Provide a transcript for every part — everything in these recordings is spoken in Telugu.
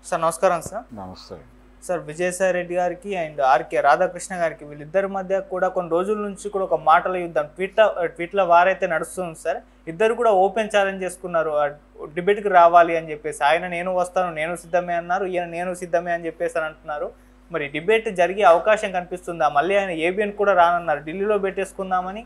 సార్ నమస్కారం సార్. నమస్తే. సార్ విజయసాయి రెడ్డి గారికి అండ్ ఆర్కే రాధాకృష్ణ గారికి వీళ్ళిద్దరి మధ్య కూడా కొన్ని రోజుల నుంచి కూడా ఒక మాటల యుద్ధం ట్వీట్ల వారైతే నడుస్తుంది సార్. ఇద్దరు కూడా ఓపెన్ ఛాలెంజ్ చేసుకున్నారు డిబేట్కి రావాలి అని చెప్పేసి. ఆయన నేను వస్తాను, నేను సిద్ధమే అన్నారు, ఈయన నేను సిద్ధమే అని చెప్పేసి అని అంటున్నారు. మరి డిబేట్ జరిగే అవకాశం కనిపిస్తుందా? మళ్ళీ ఆయన ఏబిఎన్ కూడా రానన్నారు, ఢిల్లీలో పెట్టేసుకుందామని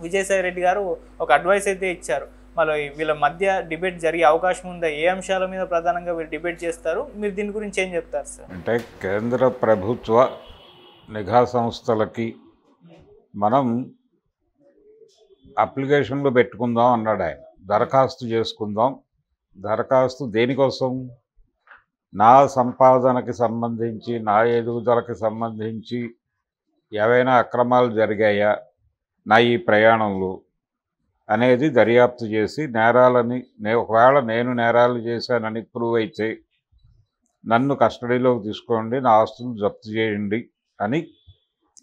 విజయసాయి రెడ్డి గారు ఒక అడ్వైస్ అయితే ఇచ్చారు. మళ్ళీ వీళ్ళ మధ్య డిబేట్ జరిగే అవకాశం ఉందా? ఏ అంశాల మీద ప్రధానంగా వీళ్ళు డిబేట్ చేస్తారు? మీరు దీని గురించి ఏం చెప్తారు సార్? అంటే కేంద్ర ప్రభుత్వ నిఘా సంస్థలకి మనం అప్లికేషన్లు పెట్టుకుందాం అన్నాడు ఆయన. దరఖాస్తు చేసుకుందాం. దరఖాస్తు దేనికోసం? నా సంపాదనకి సంబంధించి, నా ఎదుగుదలకి సంబంధించి ఏవైనా అక్రమాలు జరిగాయా నా ఈ ప్రయాణంలో అనేది దర్యాప్తు చేసి నేరాలని ఒకవేళ నేను నేరాలు చేశానని ప్రూవ్ అయితే నన్ను కస్టడీలోకి తీసుకోండి, నా ఆస్తులు జప్తు చేయండి అని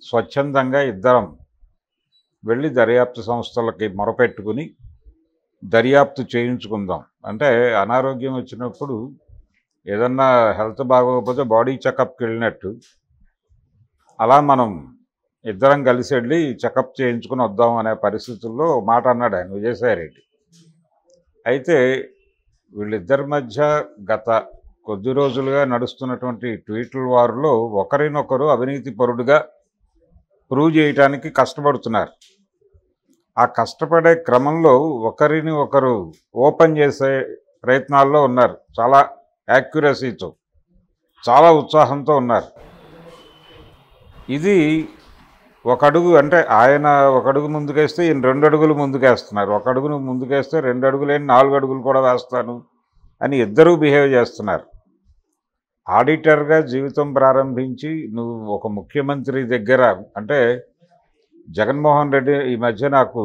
స్వచ్ఛందంగా ఇద్దరం వెళ్ళి దర్యాప్తు సంస్థలకి మొరపెట్టుకుని దర్యాప్తు చేయించుకుందాం. అంటే అనారోగ్యం వచ్చినప్పుడు ఏదన్నా హెల్త్ బాగోకపోతే బాడీ చెకప్కి వెళ్ళినట్టు అలా మనం ఇద్దరం కలిసి వెళ్ళి చెకప్ చేయించుకుని వద్దాం అనే పరిస్థితుల్లో మాట అన్నాడు ఆయన విజయసాయి రెడ్డి. అయితే వీళ్ళిద్దరి మధ్య గత కొద్ది రోజులుగా నడుస్తున్నటువంటి ట్వీట్ల వారిలో ఒకరినొకరు అవినీతి పరుడుగా ప్రూవ్ చేయడానికి కష్టపడుతున్నారు. ఆ కష్టపడే క్రమంలో ఒకరిని ఒకరు ఓపెన్ చేసే ప్రయత్నాల్లో ఉన్నారు. చాలా యాక్యురసీతో, చాలా ఉత్సాహంతో ఉన్నారు. ఇది ఒక అడుగు, అంటే ఆయన ఒక అడుగు ముందుకేస్తే ఈయన 2 అడుగులు ముందుకేస్తున్నారు. ఒక అడుగును ముందుకేస్తే 2 అడుగులేని 4 అడుగులు కూడా వేస్తాను అని ఇద్దరూ బిహేవ్ చేస్తున్నారు. ఆడిటర్గా జీవితం ప్రారంభించి నువ్వు ఒక ముఖ్యమంత్రి దగ్గర, అంటే జగన్మోహన్ రెడ్డి ఈ మధ్య నాకు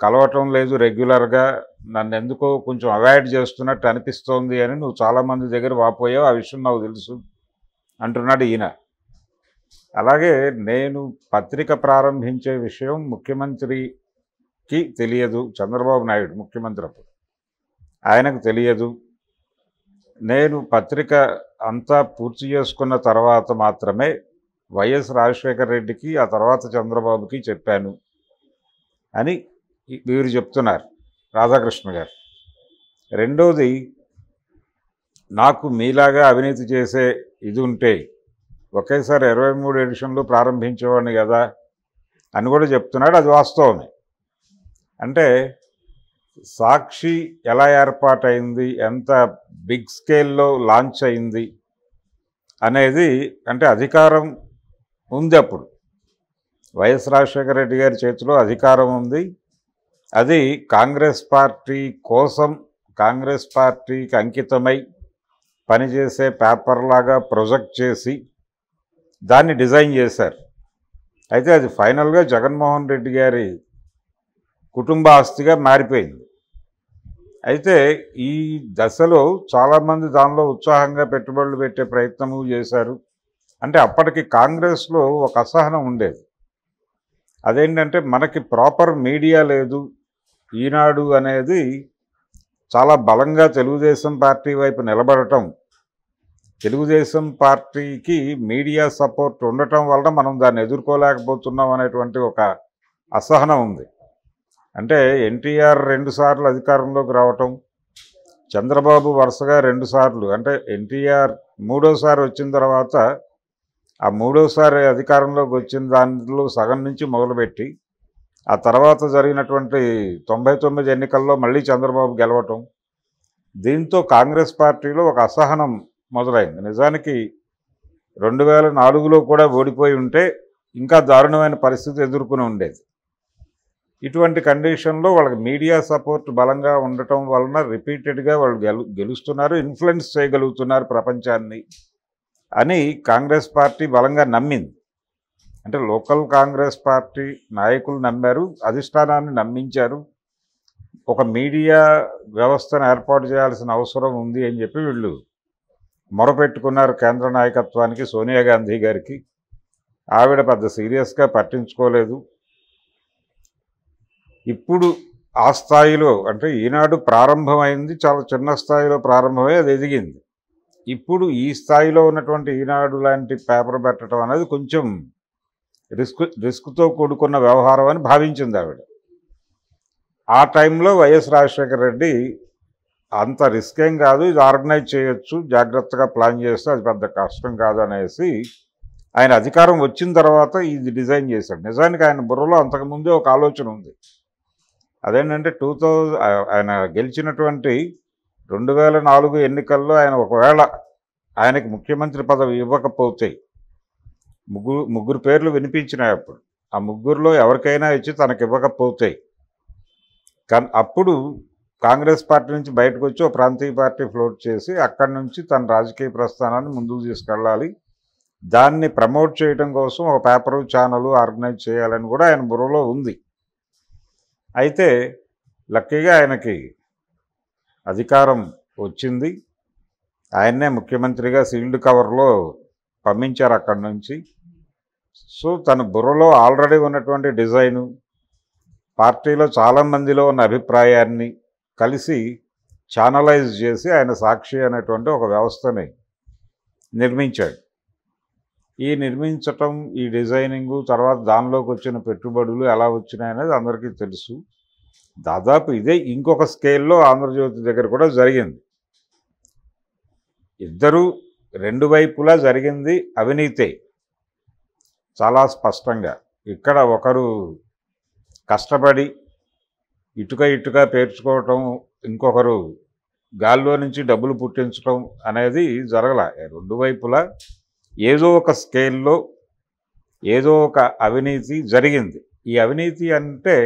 కలవటం లేదు రెగ్యులర్గా, నన్ను ఎందుకో కొంచెం అవాయిడ్ చేస్తున్నట్టు అనిపిస్తోంది అని నువ్వు చాలామంది దగ్గర వాపోయావు, ఆ విషయం నాకు తెలుసు అంటున్నాడు ఈయన. అలాగే నేను పత్రిక ప్రారంభించే విషయం ముఖ్యమంత్రికి తెలియదు, చంద్రబాబు నాయుడు ముఖ్యమంత్రి అప్పుడు ఆయనకు తెలియదు. నేను పత్రిక అంతా పూర్తి చేసుకున్న తర్వాత మాత్రమే వైఎస్ రాజశేఖర రెడ్డికి, ఆ తర్వాత చంద్రబాబుకి చెప్పాను అని వీరు చెప్తున్నారు, రాధాకృష్ణ గారు. రెండోది, నాకు మీలాగా అవినీతి చేసే ఇది ఉంటే ఒకేసారి 23 ఎడిషన్లు ప్రారంభించేవాడిని కదా అని కూడా చెప్తున్నాడు. అది వాస్తవమే. అంటే సాక్షి ఎలా ఏర్పాటైంది, ఎంత బిగ్ స్కేల్లో లాంచ్ అయింది అనేది, అంటే అధికారం ఉంది. అప్పుడు వైఎస్ రాజశేఖర రెడ్డి గారి చేతిలో అధికారం ఉంది. అది కాంగ్రెస్ పార్టీ కోసం, కాంగ్రెస్ పార్టీకి అంకితమై పనిచేసే పేపర్ లాగా ప్రొజెక్ట్ చేసి దాన్ని డిజైన్ చేశారు. అయితే అది ఫైనల్గా జగన్మోహన్ రెడ్డి గారి కుటుంబ ఆస్తిగా మారిపోయింది. అయితే ఈ దశలో చాలామంది దానిలో ఉత్సాహంగా పెట్టుబడులు పెట్టే ప్రయత్నము చేశారు. అంటే అప్పటికి కాంగ్రెస్లో ఒక అసహనం ఉండేది. అదేంటంటే మనకి ప్రాపర్ మీడియా లేదు. ఈనాడు అనేది చాలా బలంగా తెలుగుదేశం పార్టీ వైపు నిలబడటం, తెలుగుదేశం పార్టీకి మీడియా సపోర్ట్ ఉండటం వలన మనం దాన్ని ఎదుర్కోలేకపోతున్నాం అనేటువంటి ఒక అసహనం ఉంది. అంటే ఎన్టీఆర్ 2 సార్లు అధికారంలోకి రావటం, చంద్రబాబు వరుసగా 2 సార్లు, అంటే ఎన్టీఆర్ 3వసారి వచ్చిన తర్వాత ఆ 3వసారి అధికారంలోకి వచ్చిన దానిలో సగం నుంచి మొదలుపెట్టి ఆ తర్వాత జరిగినటువంటి 99 ఎన్నికల్లో మళ్ళీ చంద్రబాబు గెలవటం, దీంతో కాంగ్రెస్ పార్టీలో ఒక అసహనం మొదలైంది. నిజానికి 2004లో కూడా ఓడిపోయి ఉంటే ఇంకా దారుణమైన పరిస్థితి ఎదుర్కొని ఉండేది. ఇటువంటి కండిషన్లో వాళ్ళకి మీడియా సపోర్ట్ బలంగా ఉండటం వలన రిపీటెడ్గా వాళ్ళు గెలుస్తున్నారు, ఇన్ఫ్లుయెన్స్ చేయగలుగుతున్నారు ప్రపంచాన్ని అని కాంగ్రెస్ పార్టీ బలంగా నమ్మింది. అంటే లోకల్ కాంగ్రెస్ పార్టీ నాయకులు నమ్మారు, అధిష్టానాన్ని నమ్మించారు. ఒక మీడియా వ్యవస్థను ఏర్పాటు చేయాల్సిన అవసరం ఉంది అని చెప్పి వీళ్ళు మొరపెట్టుకున్నారు కేంద్ర నాయకత్వానికి, సోనియా గాంధీ గారికి. ఆవిడ పెద్ద సీరియస్గా పట్టించుకోలేదు. ఇప్పుడు ఆ స్థాయిలో, అంటే ఈనాడు ప్రారంభమైంది చాలా చిన్న స్థాయిలో ప్రారంభమై అది ఎదిగింది. ఇప్పుడు ఈ స్థాయిలో ఉన్నటువంటి ఈనాడు లాంటి పేపర్ పెట్టడం అనేది కొంచెం రిస్క్తో కూడుకున్న వ్యవహారం అని భావించింది ఆవిడ. ఆ టైంలో వైఎస్ రాజశేఖర రెడ్డి అంత రిస్క్ ఏం కాదు, ఇది ఆర్గనైజ్ చేయొచ్చు, జాగ్రత్తగా ప్లాన్ చేస్తే అది పెద్ద కష్టం కాదు అనేసి ఆయన అధికారం వచ్చిన తర్వాత ఇది డిజైన్ చేశాడు. నిజానికి ఆయన బుర్రలో అంతకుముందే ఒక ఆలోచన ఉంది. అదేంటంటే ఆయన గెలిచినటువంటి 2004 ఎన్నికల్లో ఆయన ఒకవేళ ఆయనకి ముఖ్యమంత్రి పదవి ఇవ్వకపోతే ముగ్గురు పేర్లు వినిపించినాయి అప్పుడు. ఆ ముగ్గురులో ఎవరికైనా ఇచ్చి తనకి ఇవ్వకపోతే అప్పుడు కాంగ్రెస్ పార్టీ నుంచి బయటకు వచ్చి ఒక ప్రాంతీయ పార్టీ ఫ్లోట్ చేసి అక్కడి నుంచి తన రాజకీయ ప్రస్థానాన్ని ముందుకు తీసుకెళ్ళాలి, దాన్ని ప్రమోట్ చేయడం కోసం ఒక పేపరు ఛానల్ ఆర్గనైజ్ చేయాలని కూడా ఆయన బుర్రలో ఉంది. అయితే లక్కీగా ఆయనకి అధికారం వచ్చింది. ఆయన్నే ముఖ్యమంత్రిగా సీల్డ్ కవర్లో పంపించారు అక్కడి నుంచి. సో తన బుర్రలో ఆల్రెడీ ఉన్నటువంటి డిజైను, పార్టీలో చాలామందిలో ఉన్న అభిప్రాయాన్ని కలిసి ఛానలైజ్ చేసి ఆయన సాక్షి అనేటువంటి ఒక వ్యవస్థని నిర్మించాడు. ఈ నిర్మించటం, ఈ డిజైనింగు, తర్వాత దానిలోకి వచ్చిన పెట్టుబడులు ఎలా వచ్చినాయి అనేది అందరికీ తెలుసు. దాదాపు ఇదే ఇంకొక స్కేల్లో ఆంధ్రజ్యోతి దగ్గర కూడా జరిగింది. ఇద్దరు రెండు వైపులా జరిగింది అవినీతే చాలా స్పష్టంగా. ఇక్కడ ఒకరు కష్టపడి ఇటుక పేర్చుకోవటం, ఇంకొకరు గాల్లో నుంచి డబ్బులు పుట్టించడం అనేది జరగల. రెండు వైపులా ఏదో ఒక స్కేల్లో ఏదో ఒక అవినీతి జరిగింది. ఈ అవినీతి అంటే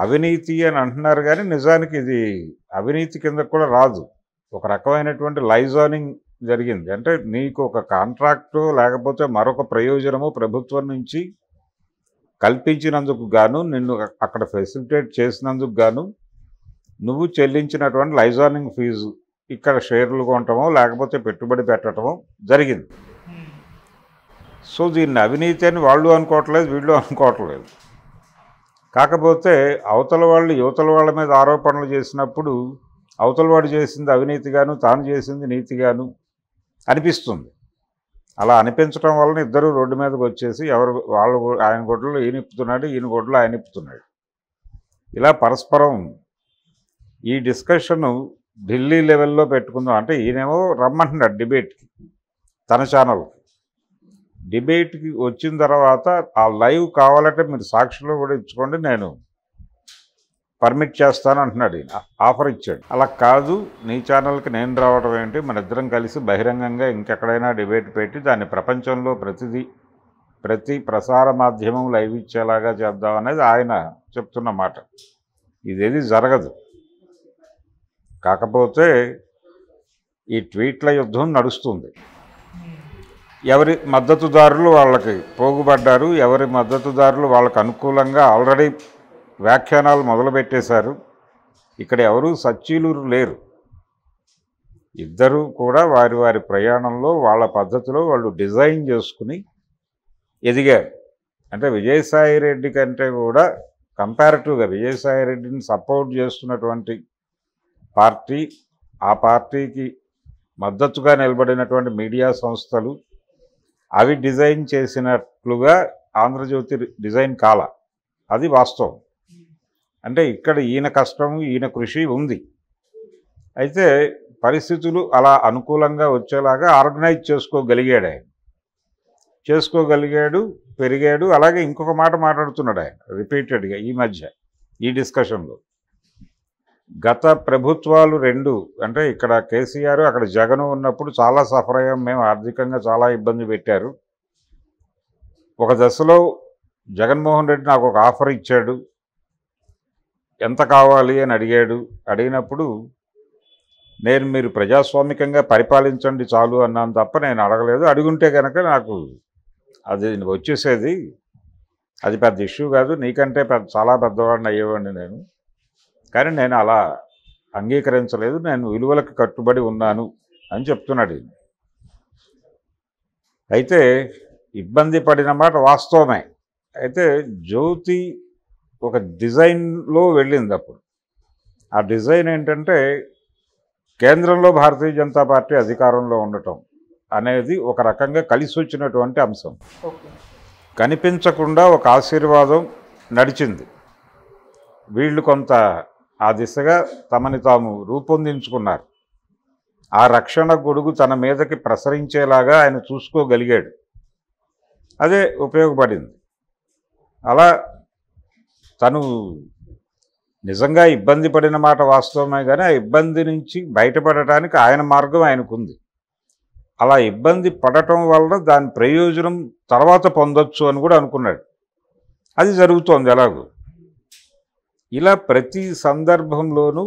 అవినీతి అని అంటున్నారు కానీ నిజానికి ఇది అవినీతి కింద కూడా రాదు. ఒక రకమైనటువంటి లైజానింగ్ జరిగింది. అంటే నీకు ఒక కాంట్రాక్టు లేకపోతే మరొక ప్రయోజనము ప్రభుత్వం నుంచి కల్పించినందుకు గాను, నిన్ను అక్కడ ఫెసిలిటేట్ చేసినందుకు గాను నువ్వు చెల్లించినటువంటి లైజానింగ్ ఫీజు ఇక్కడ షేర్లు కొనటమో లేకపోతే పెట్టుబడి పెట్టడమో జరిగింది. సో దీన్ని అవినీతి అని వాళ్ళు అనుకోవట్లేదు, వీళ్ళు అనుకోవట్లేదు. కాకపోతే అవతల వాళ్ళు యువతల వాళ్ళ మీద ఆరోపణలు చేసినప్పుడు అవతలవాడు చేసింది అవినీతిగాను, తాను చేసింది నీతిగాను అనిపిస్తుంది. అలా అనిపించడం వలన ఇద్దరు రోడ్డు మీదకి వచ్చేసి ఆయన గొడ్డలు ఈయన ఇప్పుతున్నాడు, ఈయన గొడ్డలు ఆయన ఇప్పుతున్నాడు. ఇలా పరస్పరం ఈ డిస్కషను ఢిల్లీ లెవెల్లో పెట్టుకుందాం అంటే ఈయనేమో రమ్మంటున్నాడు డిబేట్కి, తన ఛానల్కి. డిబేట్కి వచ్చిన తర్వాత ఆ లైవ్ కావాలంటే మీరు సాక్షిలో కూడా ఇచ్చుకోండి, నేను పర్మిట్ చేస్తాను అంటున్నాడు. ఈయన ఆఫర్ ఇచ్చాడు. అలా కాదు, నీ ఛానల్కి నేను రావడం ఏంటి, మన ఇద్దరం కలిసి బహిరంగంగా ఇంకెక్కడైనా డిబేట్ పెట్టి దాన్ని ప్రపంచంలో ప్రతి ప్రసార మాధ్యమం లైవ్ ఇచ్చేలాగా చేద్దాం అనేది ఆయన చెప్తున్న మాట. ఇదేది జరగదు. కాకపోతే ఈ ట్వీట్ల యుద్ధం నడుస్తుంది. ఎవరి మద్దతుదారులు వాళ్ళకి పోగుపడ్డారు, ఎవరి మద్దతుదారులు వాళ్ళకు అనుకూలంగా ఆల్రెడీ వ్యాఖ్యానాలు మొదలుపెట్టేశారు. ఇక్కడ ఎవరు సచ్చీలురు లేరు. ఇద్దరూ కూడా వారి వారి ప్రయాణంలో వాళ్ళ పద్ధతిలో వాళ్ళు డిజైన్ చేసుకుని ఎదిగారు. అంటే విజయసాయిరెడ్డి కంటే కూడా కంపారిటివ్గా విజయసాయిరెడ్డిని సపోర్ట్ చేస్తున్నటువంటి పార్టీ, ఆ పార్టీకి మద్దతుగా నిలబడినటువంటి మీడియా సంస్థలు అవి డిజైన్ చేసినట్లుగా ఆంధ్రజ్యోతి డిజైన్ కాల, అది వాస్తవం. అంటే ఇక్కడ ఈయన కష్టము, ఈయన కృషి ఉంది. అయితే పరిస్థితులు అలా అనుకూలంగా వచ్చేలాగా ఆర్గనైజ్ చేసుకోగలిగాడు, పెరిగాడు. అలాగే ఇంకొక మాట మాట్లాడుతున్నాడు ఆయన రిపీటెడ్గా ఈ మధ్య ఈ డిస్కషన్లో. గత ప్రభుత్వాలు రెండు, అంటే ఇక్కడ కేసీఆర్ అక్కడ జగన్ ఉన్నప్పుడు చాలా సఫర్ అయ్యాం మేము, ఆర్థికంగా చాలా ఇబ్బంది పెట్టారు. ఒక దశలో జగన్మోహన్ రెడ్డి నాకు ఒక ఆఫర్ ఇచ్చాడు, ఎంత కావాలి అని అడిగినప్పుడు నేను మీరు ప్రజాస్వామికంగా పరిపాలించండి చాలు అన్నాను తప్ప నేను అడగలేదు. అడుగుంటే కనుక నాకు అది వచ్చేసేది, అది పెద్ద ఇష్యూ కాదు, నీకంటే చాలా పెద్దవాడిని అయ్యేవాడిని నేను, కానీ నేను అలా అంగీకరించలేదు, నేను విలువలకు కట్టుబడి ఉన్నాను అని చెప్తున్నాడు. అయితే ఇబ్బంది పడిన మాట వాస్తవమే. అయితే జ్యోతి ఒక డిజైన్లో వెళ్ళింది. అప్పుడు ఆ డిజైన్ ఏంటంటే కేంద్రంలో భారతీయ జనతా పార్టీ అధికారంలో ఉండటం అనేది ఒక రకంగా కలిసి వచ్చినటువంటి అంశం. ఓకే. కనిపించకుండా ఒక ఆశీర్వాదం నడిచింది. వీళ్ళు కొంత ఆ దిశగా తమని తాము రూపొందించుకున్నారు. ఆ రక్షణ గొడుగు తన మీదకి ప్రసరించేలాగా ఆయన చూసుకోగలిగాడు. అదే ఉపయోగపడింది. అలా తను నిజంగా ఇబ్బంది పడిన మాట వాస్తవమే, కానీ ఆ ఇబ్బంది నుంచి బయటపడటానికి ఆయన మార్గం ఆయనకుంది. అలా ఇబ్బంది పడటం వల్ల దాని ప్రయోజనం తర్వాత పొందొచ్చు అని కూడా అనుకున్నాడు. అది జరుగుతోంది ఎలాగో. ఇలా ప్రతి సందర్భంలోనూ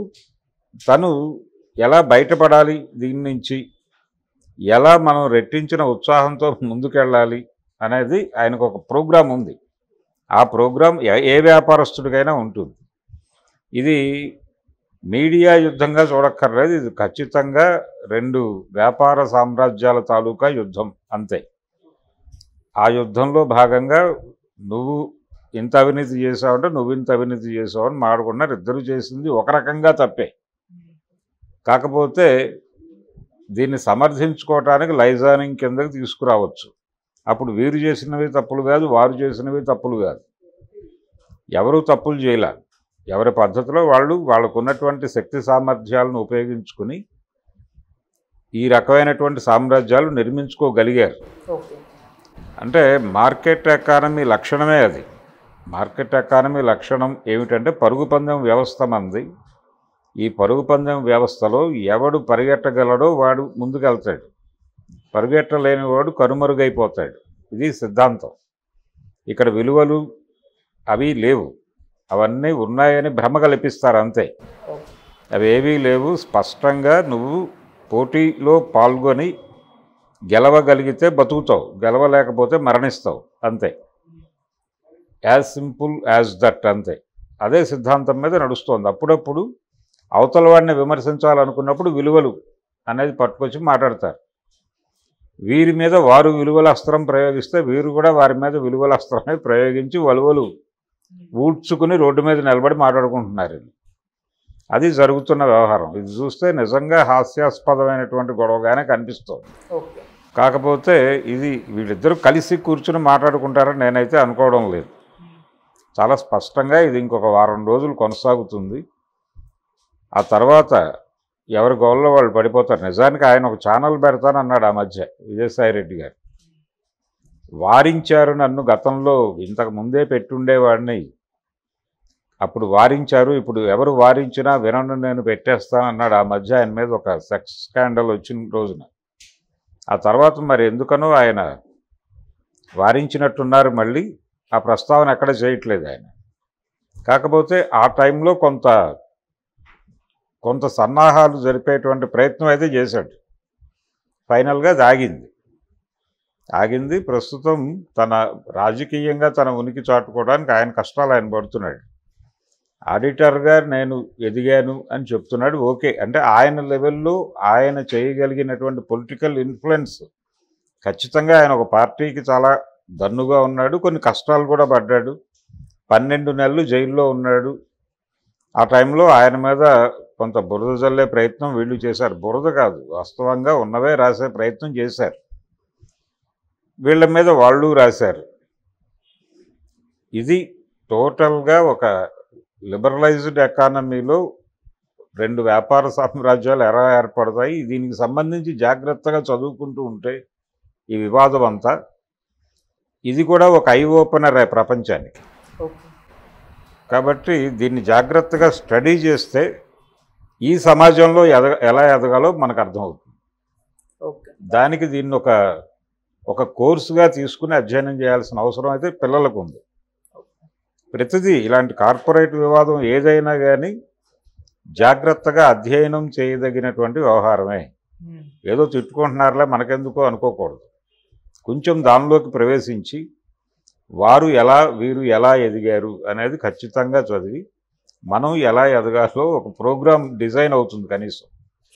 తను ఎలా బయటపడాలి, దీని నుంచి ఎలా మనం రెట్టించిన ఉత్సాహంతో ముందుకెళ్ళాలి అనేది ఆయనకు ఒక ప్రోగ్రాం ఉంది. ఆ ప్రోగ్రాం ఏ వ్యాపారస్తుడికైనా ఉంటుంది. ఇది మీడియా యుద్ధంగా చూడక్కర్లేదు. ఇది ఖచ్చితంగా రెండు వ్యాపార సామ్రాజ్యాల తాలూకా యుద్ధం అంతే. ఆ యుద్ధంలో భాగంగా నువ్వు ఇంత అవినీతి చేసావంటే నువ్వు ఇంత అవినీతి చేసావని మాడుకున్నారు. ఇద్దరు చేసింది ఒక రకంగా తప్పే. కాకపోతే దీన్ని సమర్థించుకోవటానికి లైజానింగ్ కిందకి తీసుకురావచ్చు. అప్పుడు వీరు చేసినవి తప్పులు కాదు, వారు చేసినవి తప్పులు కాదు. ఎవరూ తప్పులు చేయలే. ఎవరి పద్ధతిలో వాళ్ళకు ఉన్నటువంటి శక్తి సామర్థ్యాలను ఉపయోగించుకుని ఈ రకమైనటువంటి సామ్రాజ్యాలు నిర్మించుకోగలిగారు. అంటే మార్కెట్ ఎకానమీ లక్షణమే అది. మార్కెట్ ఎకానమీ లక్షణం ఏమిటంటే పరుగు పందెం వ్యవస్థ మంది. ఈ పరుగు పందెం వ్యవస్థలో ఎవడు పరిగెట్టగలడో వాడు ముందుకెళ్తాడు, పరిగెట్టలేని వాడు కనుమరుగైపోతాడు. ఇది సిద్ధాంతం. ఇక్కడ విలువలు అవి లేవు. అవన్నీ ఉన్నాయని భ్రమ కల్పిస్తారు అంతే. అవి ఏవీ లేవు. స్పష్టంగా నువ్వు పోటీలో పాల్గొని గెలవగలిగితే బతుకుతావు, గెలవలేకపోతే మరణిస్తావు అంతే. యాజ్ సింపుల్ యాజ్ దట్ అంతే. అదే సిద్ధాంతం మీద నడుస్తోంది. అప్పుడప్పుడు అవతల వాడిని విమర్శించాలనుకున్నప్పుడు విలువలు అనేది పట్టుకొచ్చి మాట్లాడతారు. వీరి మీద వారు విలువల అస్త్రం ప్రయోగిస్తే వీరు కూడా వారి మీద విలువల అస్త్రమే ప్రయోగించి వలువలు ఊడ్చుకుని రోడ్డు మీద నిలబడి మాట్లాడుకుంటున్నారు. అది జరుగుతున్న వ్యవహారం. ఇది చూస్తే నిజంగా హాస్యాస్పదమైనటువంటి గొడవగానే కనిపిస్తుంది. కాకపోతే ఇది వీళ్ళిద్దరూ కలిసి కూర్చుని మాట్లాడుకుంటారని నేనైతే అనుకోవడం లేదు. చాలా స్పష్టంగా ఇది ఇంకొక వారం రోజులు కొనసాగుతుంది. ఆ తర్వాత ఎవరి గోల్లో వాళ్ళు పడిపోతారు. నిజానికి ఆయన ఒక ఛానల్ పెడతానన్నాడు ఆ మధ్య, విజయసాయి రెడ్డి గారు. వారించారు నన్ను, గతంలో ఇంతకు ముందే పెట్టుండేవాడిని, అప్పుడు వారించారు, ఇప్పుడు ఎవరు వారించినా వినను నేను పెట్టేస్తానన్నాడు ఆ మధ్య. ఆయన మీద ఒక సెక్స్ స్కాండల్ వచ్చిన రోజున. ఆ తర్వాత మరి ఎందుకనో ఆయన వారించినట్టున్నారు. మళ్ళీ ఆ ప్రస్తావన ఎక్కడ చేయట్లేదు ఆయన. కాకపోతే ఆ టైంలో కొంత సన్నాహాలు జరిపేటువంటి ప్రయత్నం అయితే చేశాడు. ఫైనల్గా అది ఆగింది. ప్రస్తుతం తన రాజకీయంగా తన ఉనికి చాటుకోవడానికి ఆయన కష్టాలు ఆయన పడుతున్నాడు. ఆడిటర్గా నేను ఎదిగాను అని చెప్తున్నాడు. ఓకే, అంటే ఆయన లెవెల్లో ఆయన చేయగలిగినటువంటి పొలిటికల్ ఇన్ఫ్లుయెన్స్ ఖచ్చితంగా ఆయన ఒక పార్టీకి చాలా దన్నుగా ఉన్నాడు. కొన్ని కష్టాలు కూడా పడ్డాడు. 12 నెలలు జైల్లో ఉన్నాడు. ఆ టైంలో ఆయన మీద కొంత బురద జల్లే ప్రయత్నం వీళ్ళు చేశారు. బురద కాదు, వాస్తవంగా ఉన్నవే రాసే ప్రయత్నం చేశారు. వీళ్ళ మీద వాళ్ళు రాశారు. ఇది టోటల్గా ఒక లిబరలైజ్డ్ ఎకానమీలో రెండు వ్యాపార సామ్రాజ్యాలు ఎలా ఏర్పడతాయి, దీనికి సంబంధించి జాగ్రత్తగా చదువుకుంటూ ఉంటే ఈ వివాదం అంతా, ఇది కూడా ఒక ఐ ఓపెనరే ప్రపంచానికి. కాబట్టి దీన్ని జాగ్రత్తగా స్టడీ చేస్తే ఈ సమాజంలో ఎలా ఎదగాలో మనకు అర్థమవుతుంది. దానికి దీన్ని ఒక కోర్సుగా తీసుకుని అధ్యయనం చేయాల్సిన అవసరం అయితే పిల్లలకు ఉంది. ప్రతిదీ ఇలాంటి కార్పొరేట్ వివాదం ఏదైనా కానీ జాగ్రత్తగా అధ్యయనం చేయదగినటువంటి వ్యవహారమే. ఏదో తిట్టుకుంటున్నారులే మనకెందుకో అనుకోకూడదు. కొంచెం దానిలోకి ప్రవేశించి వారు ఎలా వీరు ఎలా ఎదిగారు అనేది ఖచ్చితంగా చదివి మనం ఎలా ఎదగాలో ఒక ప్రోగ్రాం డిజైన్ అవుతుంది కనీసం.